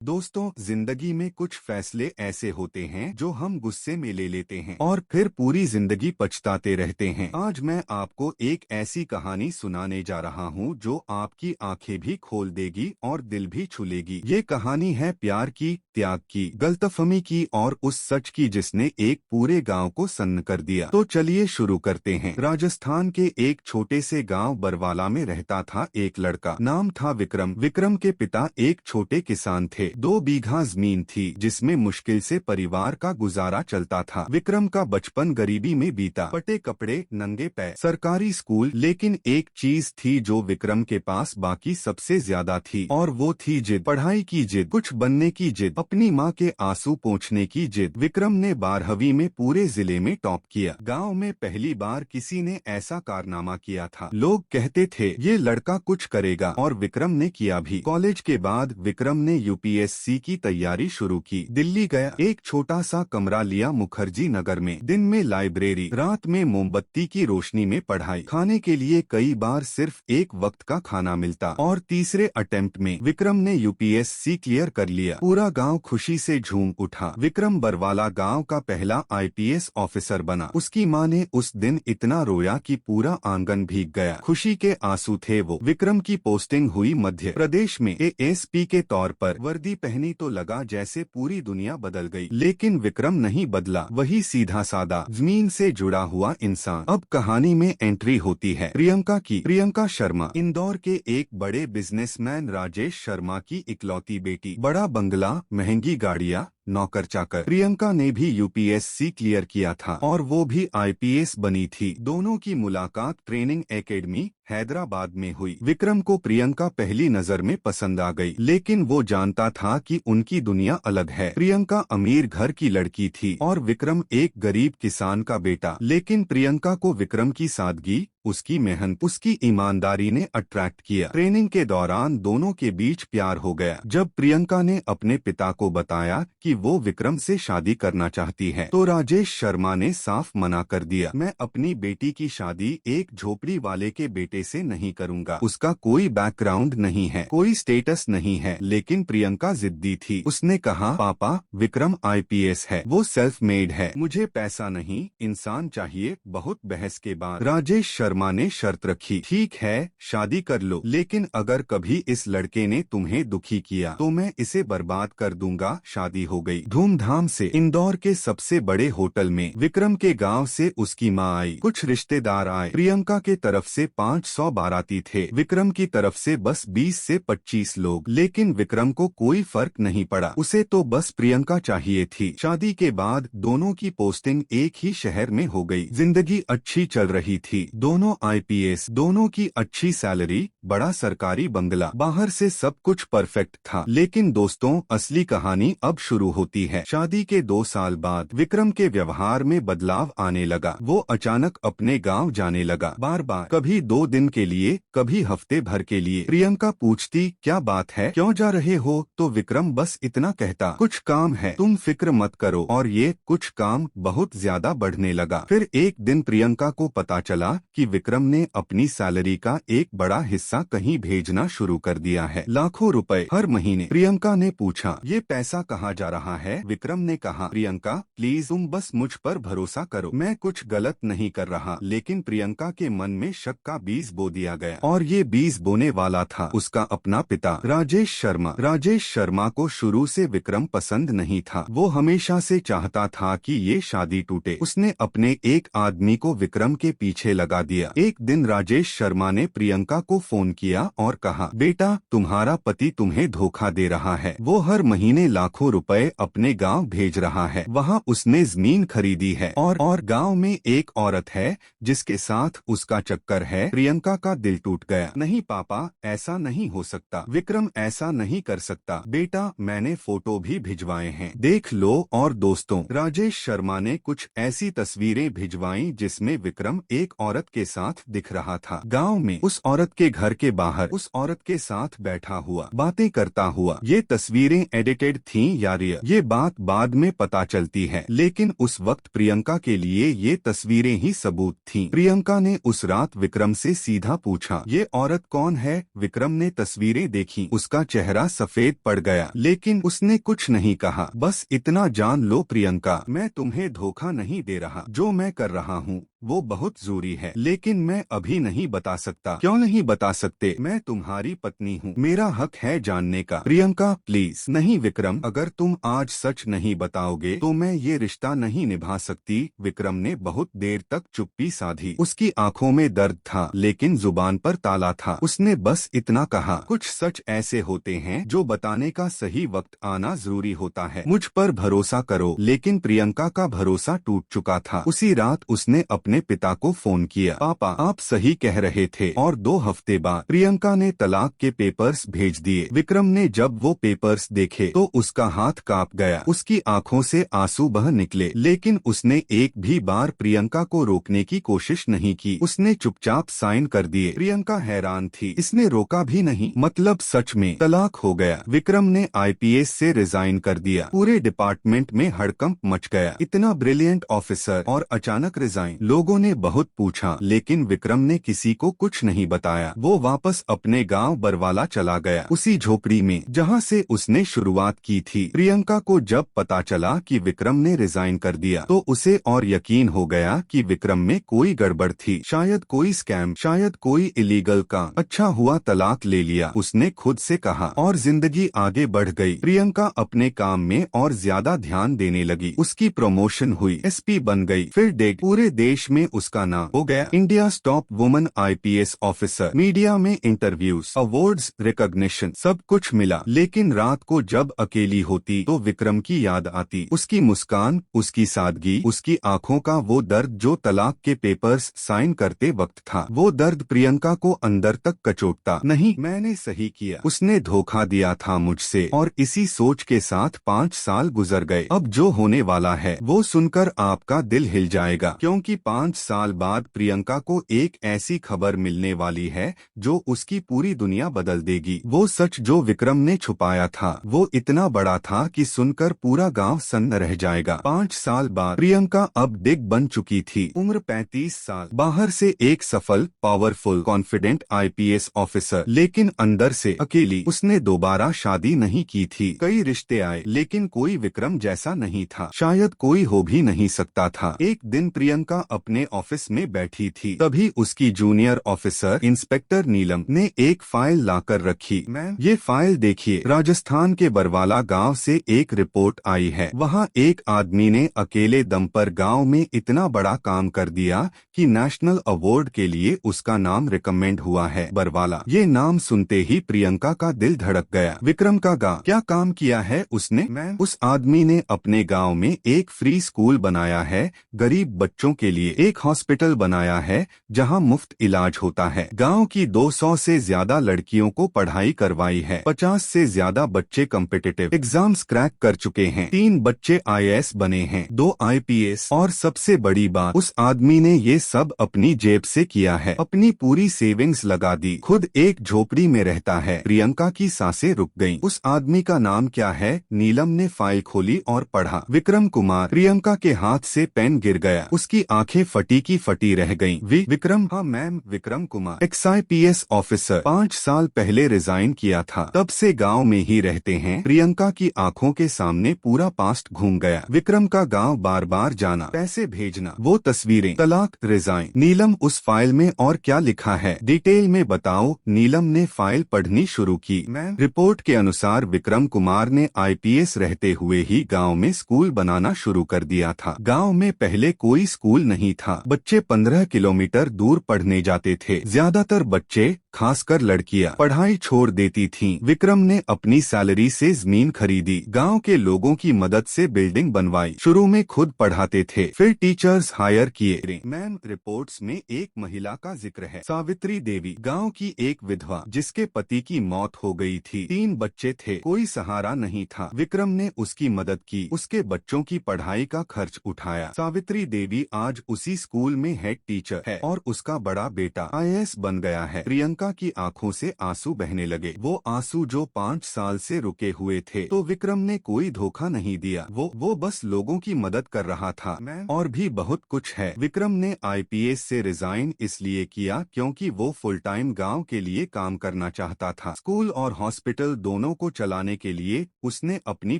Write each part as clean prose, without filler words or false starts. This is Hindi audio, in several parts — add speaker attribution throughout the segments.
Speaker 1: दोस्तों, जिंदगी में कुछ फैसले ऐसे होते हैं जो हम गुस्से में ले लेते हैं और फिर पूरी जिंदगी पछताते रहते हैं। आज मैं आपको एक ऐसी कहानी सुनाने जा रहा हूँ जो आपकी आंखें भी खोल देगी और दिल भी छू लेगी। ये कहानी है प्यार की, त्याग की, गलतफहमी की और उस सच की जिसने एक पूरे गांव को सन्न कर दिया। तो चलिए शुरू करते हैं। राजस्थान के एक छोटे से गांव बरवाला में रहता था एक लड़का। नाम था विक्रम। विक्रम के पिता एक छोटे किसान थे। 2 बीघा जमीन थी जिसमें मुश्किल से परिवार का गुजारा चलता था। विक्रम का बचपन गरीबी में बीता। फटे कपड़े, नंगे पैर, सरकारी स्कूल, लेकिन एक चीज थी जो विक्रम के पास बाकी सबसे ज्यादा थी और वो थी जिद। पढ़ाई की जिद, कुछ बनने की जिद, अपनी माँ के आंसू पोंछने की जिद। विक्रम ने 12वीं में पूरे जिले में टॉप किया। गांव में पहली बार किसी ने ऐसा कारनामा किया था। लोग कहते थे ये लड़का कुछ करेगा और विक्रम ने किया भी। कॉलेज के बाद विक्रम ने यूपीएससी की तैयारी शुरू की। दिल्ली गया, एक छोटा सा कमरा लिया मुखर्जी नगर में। दिन में लाइब्रेरी, रात में मोमबत्ती की रोशनी में पढ़ाई। खाने के लिए कई बार सिर्फ एक वक्त का खाना मिलता और तीसरे अटेम्प्ट में विक्रम ने यूपीएससी क्लियर कर लिया। पूरा गांव खुशी से झूम उठा। विक्रम बरवाला गांव का पहला आईपीएस ऑफिसर बना। उसकी माँ ने उस दिन इतना रोया कि पूरा आंगन भीग गया। खुशी के आंसू थे वो। विक्रम की पोस्टिंग हुई मध्य प्रदेश में एएसपी के तौर पर। वर्दी पहनी तो लगा जैसे पूरी दुनिया बदल गई। लेकिन विक्रम नहीं बदला, वही सीधा सादा जमीन से जुड़ा हुआ इंसान। अब कहानी में एंट्री होती है प्रियंका की। प्रियंका शर्मा इंदौर के एक बड़े बिजनेसमैन राजेश शर्मा की इकलौती बेटी। बड़ा बंगला, महंगी गाड़ियाँ, नौकर चाकर। प्रियंका ने भी यूपीएससी क्लियर किया था और वो भी आईपीएस बनी थी। दोनों की मुलाकात ट्रेनिंग एकेडमी हैदराबाद में हुई। विक्रम को प्रियंका पहली नजर में पसंद आ गई, लेकिन वो जानता था कि उनकी दुनिया अलग है। प्रियंका अमीर घर की लड़की थी और विक्रम एक गरीब किसान का बेटा। लेकिन प्रियंका को विक्रम की सादगी, उसकी मेहनत, उसकी ईमानदारी ने अट्रैक्ट किया। ट्रेनिंग के दौरान दोनों के बीच प्यार हो गया। जब प्रियंका ने अपने पिता को बताया कि वो विक्रम से शादी करना चाहती है, तो राजेश शर्मा ने साफ मना कर दिया। मैं अपनी बेटी की शादी एक झोपड़ी वाले के बेटे से नहीं करूंगा। उसका कोई बैकग्राउंड नहीं है, कोई स्टेटस नहीं है। लेकिन प्रियंका जिद्दी थी। उसने कहा, पापा, विक्रम आईपीएस है, वो सेल्फ मेड है, मुझे पैसा नहीं, इंसान चाहिए। बहुत बहस के बाद राजेश शर्मा ने शर्त रखी, ठीक है, शादी कर लो, लेकिन अगर कभी इस लड़के ने तुम्हें दुखी किया तो मैं इसे बर्बाद कर दूंगा। शादी हो गई धूमधाम से। इंदौर के सबसे बड़े होटल में विक्रम के गांव से उसकी माँ आई, कुछ रिश्तेदार आए। प्रियंका के तरफ से 500 बाराती थे, विक्रम की तरफ से बस 20 से 25 लोग। लेकिन विक्रम को कोई फर्क नहीं पड़ा, उसे तो बस प्रियंका चाहिए थी। शादी के बाद दोनों की पोस्टिंग एक ही शहर में हो गई। जिंदगी अच्छी चल रही थी। दोनों आईपीएस, दोनों की अच्छी सैलरी, बड़ा सरकारी बंगला, बाहर से सब कुछ परफेक्ट था। लेकिन दोस्तों, असली कहानी अब शुरू होती है। शादी के 2 साल बाद विक्रम के व्यवहार में बदलाव आने लगा। वो अचानक अपने गांव जाने लगा, बार बार, कभी 2 दिन के लिए, कभी हफ्ते भर के लिए। प्रियंका पूछती, क्या बात है, क्यों जा रहे हो? तो विक्रम बस इतना कहता, कुछ काम है, तुम फिक्र मत करो। और ये कुछ काम बहुत ज्यादा बढ़ने लगा। फिर एक दिन प्रियंका को पता चला कि विक्रम ने अपनी सैलरी का एक बड़ा हिस्सा कहीं भेजना शुरू कर दिया है, लाखों रुपए हर महीने। प्रियंका ने पूछा, ये पैसा कहाँ जा रहा है? विक्रम ने कहा, प्रियंका प्लीज, तुम बस मुझ पर भरोसा करो, मैं कुछ गलत नहीं कर रहा। लेकिन प्रियंका के मन में शक का बीज बो दिया गया और ये बीज बोने वाला था उसका अपना पिता राजेश शर्मा। राजेश शर्मा को शुरू से विक्रम पसंद नहीं था। वो हमेशा से चाहता था कि ये शादी टूटे। उसने अपने एक आदमी को विक्रम के पीछे लगा दिया। एक दिन राजेश शर्मा ने प्रियंका को फोन किया और कहा, बेटा, तुम्हारा पति तुम्हें धोखा दे रहा है। वो हर महीने लाखों रुपए अपने गांव भेज रहा है। वहाँ उसने जमीन खरीदी है और गांव में एक औरत है जिसके साथ उसका चक्कर है। प्रियंका का दिल टूट गया। नहीं पापा, ऐसा नहीं हो सकता, विक्रम ऐसा नहीं कर सकता। बेटा, मैंने फोटो भी भिजवाए हैं, देख लो। और दोस्तों, राजेश शर्मा ने कुछ ऐसी तस्वीरें भिजवाई जिसमें विक्रम एक औरत के साथ दिख रहा था। गांव में उस औरत के घर के बाहर उस औरत के साथ बैठा हुआ बातें करता हुआ। ये तस्वीरें एडिटेड थीं या रियल, ये बात बाद में पता चलती है, लेकिन उस वक्त प्रियंका के लिए ये तस्वीरें ही सबूत थीं। प्रियंका ने उस रात विक्रम से सीधा पूछा, ये औरत कौन है? विक्रम ने तस्वीरें देखी, उसका चेहरा सफेद पड़ गया, लेकिन उसने कुछ नहीं कहा। बस इतना जान लो प्रियंका, मैं तुम्हें धोखा नहीं दे रहा। जो मैं कर रहा हूँ वो बहुत जरूरी है, लेकिन मैं अभी नहीं बता सकता। क्यों नहीं बता सकते? मैं तुम्हारी पत्नी हूँ, मेरा हक है जानने का। प्रियंका प्लीज। नहीं विक्रम, अगर तुम आज सच नहीं बताओगे तो मैं ये रिश्ता नहीं निभा सकती। विक्रम ने बहुत देर तक चुप्पी साधी। उसकी आंखों में दर्द था, लेकिन जुबान पर ताला था। उसने बस इतना कहा, कुछ सच ऐसे होते हैं जो बताने का सही वक्त आना जरूरी होता है। मुझ पर भरोसा करो। लेकिन प्रियंका का भरोसा टूट चुका था। उसी रात उसने अपने पिता को फोन किया। पापा, आप सही कह रहे थे। और 2 हफ्ते बाद प्रियंका ने तलाक के पेपर्स भेज दिए। विक्रम ने जब वो पेपर्स देखे तो उसका हाथ कांप गया। उसकी आंखों से आंसू बह निकले, लेकिन उसने एक भी बार प्रियंका को रोकने की कोशिश नहीं की। उसने चुपचाप साइन कर दिए। प्रियंका हैरान थी, इसने रोका भी नहीं, मतलब सच में तलाक हो गया। विक्रम ने आईपीएस से रिजाइन कर दिया। पूरे डिपार्टमेंट में हड़कंप मच गया। इतना ब्रिलियंट ऑफिसर और अचानक रिजाइन। लोगों ने बहुत पूछा, लेकिन विक्रम ने किसी को कुछ नहीं बताया। वो वापस अपने गांव बरवाला चला गया, उसी झोपड़ी में जहां से उसने शुरुआत की थी। प्रियंका को जब पता चला कि विक्रम ने रिजाइन कर दिया तो उसे और यकीन हो गया कि विक्रम में कोई गड़बड़ थी। शायद कोई स्कैम, शायद कोई इलीगल काम। अच्छा हुआ तलाक ले लिया, उसने खुद से कहा, और जिंदगी आगे बढ़ गई। प्रियंका अपने काम में और ज्यादा ध्यान देने लगी। उसकी प्रमोशन हुई, एसपी बन गई। फिर पूरे देश में उसका नाम हो गया India top woman IPS officer. Media में इंटरव्यूज, अवार्ड्स, रिकॉग्निशन, सब कुछ मिला। लेकिन रात को जब अकेली होती तो विक्रम की याद आती। उसकी मुस्कान, उसकी सादगी, उसकी आंखों का वो दर्द जो तलाक के पेपर्स साइन करते वक्त था। वो दर्द प्रियंका को अंदर तक कचोटता। नहीं, मैंने सही किया, उसने धोखा दिया था मुझसे। और इसी सोच के साथ 5 साल गुजर गए। अब जो होने वाला है वो सुनकर आपका दिल हिल जाएगा, क्योंकि 5 साल बाद प्रियंका को एक ऐसी खबर मिलने वाली है जो उसकी पूरी दुनिया बदल देगी। वो सच जो विक्रम ने छुपाया था वो इतना बड़ा था कि सुनकर पूरा गांव सन्न रह जाएगा। 5 साल बाद प्रियंका अब बिग बन चुकी थी। उम्र 35 साल, बाहर से एक सफल, पावरफुल, कॉन्फिडेंट आईपीएस ऑफिसर, लेकिन अंदर से अकेली। उसने दोबारा शादी नहीं की थी। कई रिश्ते आए, लेकिन कोई विक्रम जैसा नहीं था। शायद कोई हो भी नहीं सकता था। एक दिन प्रियंका अपने ऑफिस में बैठी थी, तभी उसकी जूनियर ऑफिसर इंस्पेक्टर नीलम ने एक फाइल लाकर रखी। मैम, ये फाइल देखिए, राजस्थान के बरवाला गांव से एक रिपोर्ट आई है। वहाँ एक आदमी ने अकेले दम पर गांव में इतना बड़ा काम कर दिया कि नेशनल अवार्ड के लिए उसका नाम रिकमेंड हुआ है। बरवाला, ये नाम सुनते ही प्रियंका का दिल धड़क गया। विक्रम का गांव, क्या काम किया है उसने? मैम, उस आदमी ने अपने गांव में एक फ्री स्कूल बनाया है, गरीब बच्चों के लिए एक हॉस्पिटल बनाया है जहां मुफ्त इलाज होता है। गांव की 200 से ज्यादा लड़कियों को पढ़ाई करवाई है। 50 से ज्यादा बच्चे कॉम्पिटिटिव एग्जाम्स क्रैक कर चुके हैं। 3 बच्चे आईएएस बने हैं, 2 आईपीएस। और सबसे बड़ी बात, उस आदमी ने ये सब अपनी जेब से किया है, अपनी पूरी सेविंग्स लगा दी। खुद एक झोपड़ी में रहता है। प्रियंका की सांसें रुक गईं। उस आदमी का नाम क्या है? नीलम ने फाइल खोली और पढ़ा, विक्रम कुमार। प्रियंका के हाथ से पेन गिर गया, उसकी आंखें फटी की फटी रह गईं। विक्रम? हाँ ma'am, Vikram Kumar, x-IPS officer. 5 साल पहले रिजाइन किया था, तब से गांव में ही रहते हैं। प्रियंका की आंखों के सामने पूरा पास्ट घूम गया। विक्रम का गांव, बार बार जाना, पैसे भेजना, वो तस्वीरें, तलाक, रिजाइन। नीलम, उस फाइल में और क्या लिखा है? डिटेल में बताओ। नीलम ने फाइल पढ़नी शुरू की। मैम, रिपोर्ट के अनुसार विक्रम कुमार ने आईपीएस रहते हुए ही गांव में स्कूल बनाना शुरू कर दिया था। गांव में पहले कोई स्कूल नहीं था, बच्चे 15 किलोमीटर दूर पढ़ने जाते थे। ज्यादातर बच्चे खासकर लड़कियां पढ़ाई छोड़ देती थीं। विक्रम ने अपनी सैलरी से जमीन खरीदी, गांव के लोगों की मदद से बिल्डिंग बनवाई। शुरू में खुद पढ़ाते थे, फिर टीचर्स हायर किए। मैम, रिपोर्ट्स में एक महिला का जिक्र है, सावित्री देवी, गांव की एक विधवा जिसके पति की मौत हो गई थी। 3 बच्चे थे, कोई सहारा नहीं था। विक्रम ने उसकी मदद की, उसके बच्चों की पढ़ाई का खर्च उठाया। सावित्री देवी आज उसी स्कूल में हेड टीचर है और उसका बड़ा बेटा आईएएस बन गया है। प्रियंका की आंखों से आंसू बहने लगे, वो आंसू जो 5 साल से रुके हुए थे। तो विक्रम ने कोई धोखा नहीं दिया, वो बस लोगों की मदद कर रहा था। और भी बहुत कुछ है। विक्रम ने आईपीएस से रिजाइन इसलिए किया क्योंकि वो फुल टाइम गांव के लिए काम करना चाहता था। स्कूल और हॉस्पिटल दोनों को चलाने के लिए उसने अपनी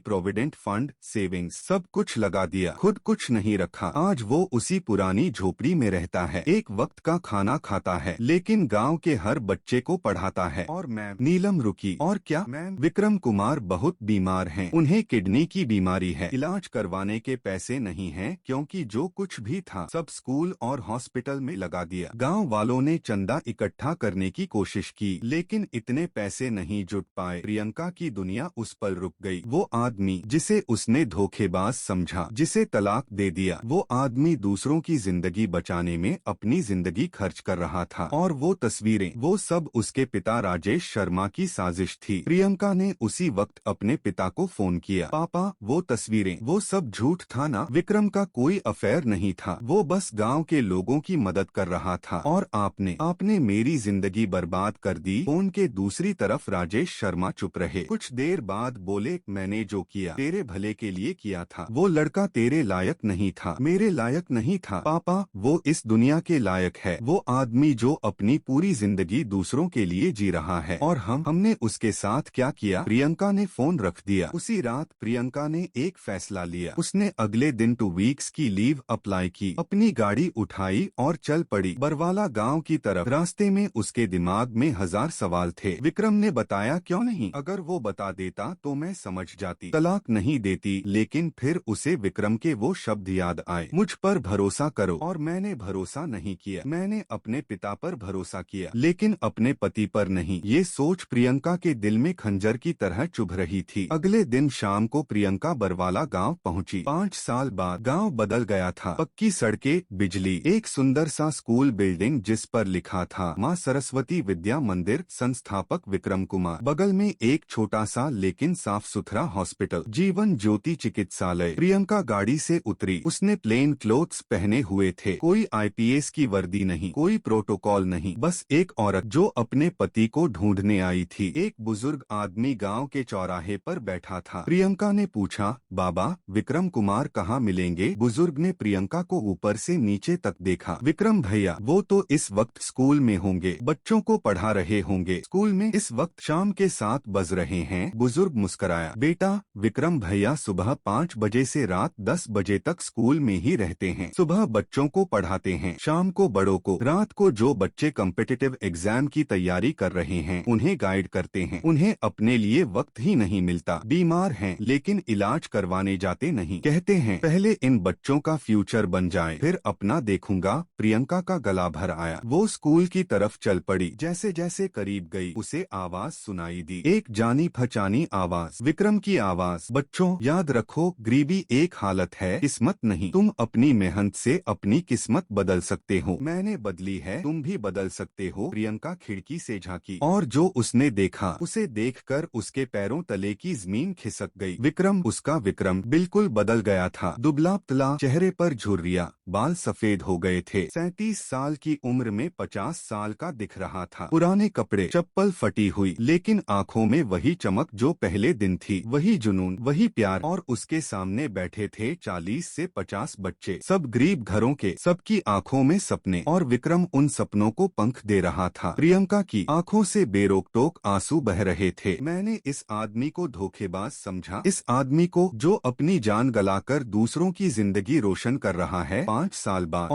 Speaker 1: प्रोविडेंट फंड, सेविंग्स सब कुछ लगा दिया, खुद कुछ नहीं रखा। आज वो उसी पुरानी झोपड़ी में रहता है, एक वक्त का खाना खाता है, लेकिन गांव के हर बच्चे को पढ़ाता है। और मैम, नीलम रुकी। और क्या मैम? विक्रम कुमार बहुत बीमार हैं, उन्हें किडनी की बीमारी है, इलाज करवाने के पैसे नहीं हैं क्योंकि जो कुछ भी था सब स्कूल और हॉस्पिटल में लगा दिया। गांव वालों ने चंदा इकट्ठा करने की कोशिश की, लेकिन इतने पैसे नहीं जुट पाए। प्रियंका की दुनिया उस पर रुक गई। वो आदमी जिसे उसने धोखेबाज समझा, जिसे तलाक दे दिया, वो आदमी दूसरों की जिंदगी बचाने में अपनी जिंदगी खर्च कर रहा था। और वो तस्वीरें, वो सब उसके पिता राजेश शर्मा की साजिश थी। प्रियंका ने उसी वक्त अपने पिता को फोन किया, पापा वो तस्वीरें, वो सब झूठ था ना? विक्रम का कोई अफेयर नहीं था, वो बस गांव के लोगों की मदद कर रहा था। और आपने मेरी जिंदगी बर्बाद कर दी। फोन के दूसरी तरफ राजेश शर्मा चुप रहे। कुछ देर बाद बोले, मैंने जो किया तेरे भले के लिए किया था। वो लड़का तेरे लायक नहीं था, मेरे लायक नहीं था। पापा, वो इस दुनिया के लायक है, वो आदमी जो अपनी पूरी जिंदगी दूसरों के लिए जी रहा है। और हमने उसके साथ क्या किया? प्रियंका ने फोन रख दिया। उसी रात प्रियंका ने एक फैसला लिया। उसने अगले दिन 2 वीक्स की लीव अप्लाई की, अपनी गाड़ी उठाई और चल पड़ी बरवाला गांव की तरफ। रास्ते में उसके दिमाग में 1000 सवाल थे। विक्रम ने बताया क्यों नहीं? अगर वो बता देता तो मैं समझ जाती, तलाक नहीं देती। लेकिन फिर उसे विक्रम के वो शब्द याद आए, मुझ पर भरोसा करो। और मैंने भरोसा नहीं किया। मैंने अपने पिता पर भरोसा किया, लेकिन अपने पति पर नहीं। ये सोच प्रियंका के दिल में खंजर की तरह चुभ रही थी। अगले दिन शाम को प्रियंका बरवाला गांव पहुंची। 5 साल बाद गांव बदल गया था। पक्की सड़कें, बिजली, एक सुंदर सा स्कूल बिल्डिंग जिस पर लिखा था माँ सरस्वती विद्या मंदिर, संस्थापक विक्रम कुमार। बगल में एक छोटा सा लेकिन साफ सुथरा हॉस्पिटल, जीवन ज्योति चिकित्सालय। प्रियंका गाड़ी से उतरी, उसने प्लेन क्लोथ्स पहने हुए थे, कोई आईपीएस की वर्दी नहीं, कोई प्रोटोकॉल नहीं, बस एक औरत जो अपने पति को ढूंढने आई थी। एक बुजुर्ग आदमी गांव के चौराहे पर बैठा था। प्रियंका ने पूछा, बाबा, विक्रम कुमार कहाँ मिलेंगे? बुजुर्ग ने प्रियंका को ऊपर से नीचे तक देखा। विक्रम भैया, वो तो इस वक्त स्कूल में होंगे, बच्चों को पढ़ा रहे होंगे। स्कूल में इस वक्त शाम के 7 बज रहे हैं। बुजुर्ग मुस्कराया, बेटा, विक्रम भैया सुबह 5 बजे से रात 10 बजे तक स्कूल में ही रहते हैं। सुबह बच्चों को पढ़ाते हैं, शाम को बड़ों को, रात को जो बच्चे कॉम्पिटिटिव एग्जाम की तैयारी कर रहे हैं उन्हें गाइड करते हैं। उन्हें अपने लिए वक्त ही नहीं मिलता। बीमार हैं लेकिन इलाज करवाने जाते नहीं। कहते हैं पहले इन बच्चों का फ्यूचर बन जाए, फिर अपना देखूंगा। प्रियंका का गला भर आया। वो स्कूल की तरफ चल पड़ी। जैसे जैसे करीब गई उसे आवाज सुनाई दी, एक जानी पहचानी आवाज, विक्रम की आवाज। बच्चों, याद रखो, गरीबी एक हालत है, किस्मत नहीं। तुम अपनी मेहनत से अपनी किस्मत बदल सकते हो। मैंने बदली है, तुम भी बदल सकते हो। प्रियंका खिड़की से झांकी और जो उसने देखा, उसे देखकर उसके पैरों तले की जमीन खिसक गई। विक्रम, उसका विक्रम बिल्कुल बदल गया था। दुबला पतला, चेहरे पर झुर्रियां, बाल सफेद हो गए थे। 37 साल की उम्र में 50 साल का दिख रहा था। पुराने कपड़े, चप्पल फटी हुई, लेकिन आंखों में वही चमक जो पहले दिन थी, वही जुनून, वही प्यार। और उसके सामने बैठे थे 40 से 50 बच्चे, सब गरीब घरों के, सबकी आंखों में सपने, और विक्रम उन सपनों को पंख दे रहा था। प्रियंका की आंखों से बेरोक टोक आंसू बह रहे थे। मैंने इस आदमी को धोखेबाज समझा, इस आदमी को जो अपनी जान गलाकर दूसरों की जिंदगी रोशन कर रहा है। 5 साल बाद